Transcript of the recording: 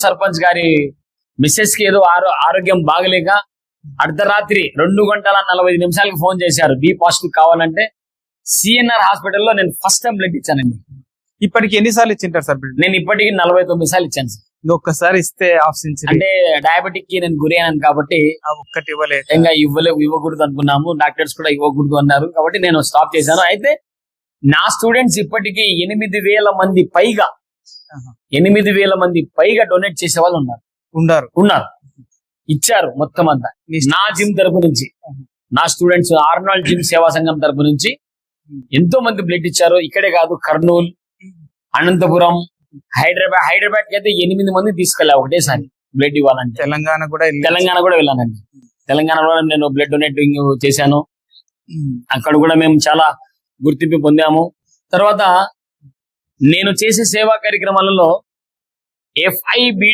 సర్పంచ్ గారి మిస్సెస్ కి ఏదో ఆరోగ్యం బాగలేక అర్ధరాత్రి 2 గంటల 45 నిమిషాలకు ఫోన్ చేశారు, బి పాజిటివ్ కావాలంటే. సిఎన్ఆర్ హాస్పిటల్లో నేను ఫస్ట్ టైం బ్లడ్ ఇచ్చానండి. ఇప్పటికి ఎన్నిసార్లు ఇచ్చింటారు సార్ బ్లడ్? నేను ఇప్పటికి 49 సార్లు ఇచ్చాను సార్. ఒక్కసారి ఇస్తే హాఫ్ సెంచరీ. అంటే డయాబెటిక్ కి నేను గురి అయినాను కాబట్టి ఒక్కటి ఇవ్వలేదు, ఇంకా ఇవ్వకూడదు అనుకున్నాము. డాక్టర్స్ కూడా ఇవ్వకూడదు అన్నారు కాబట్టి నేను స్టాప్ చేశాను. అయితే నా స్టూడెంట్స్ ఇప్పటికీ 8,000 మంది పైగా 8,000 మంది పైగా డొనేట్ చేసే వాళ్ళు ఉన్నారు ఇచ్చారు. మొత్తం అంతా నా జిమ్ తరపు నుంచి, నా స్టూడెంట్స్ ఆర్నాల్డ్ జిమ్ సేవా సంఘం తరపు నుంచి ఎంతో మంది బ్లడ్ ఇచ్చారు. ఇక్కడే కాదు, కర్నూలు, అనంతపురం, హైదరాబాద్ కి అయితే 8 మంది తీసుకెళ్ళా ఒకటేసారి బ్లడ్ ఇవ్వాలంటే. తెలంగాణ కూడా వెళ్ళానండి. తెలంగాణలో నేను బ్లడ్ డొనేటింగ్ చేశాను. అక్కడ కూడా మేము చాలా గుర్తింపు పొందాము. తర్వాత నేను చేసే సేవా కార్యక్రమాలలో FIB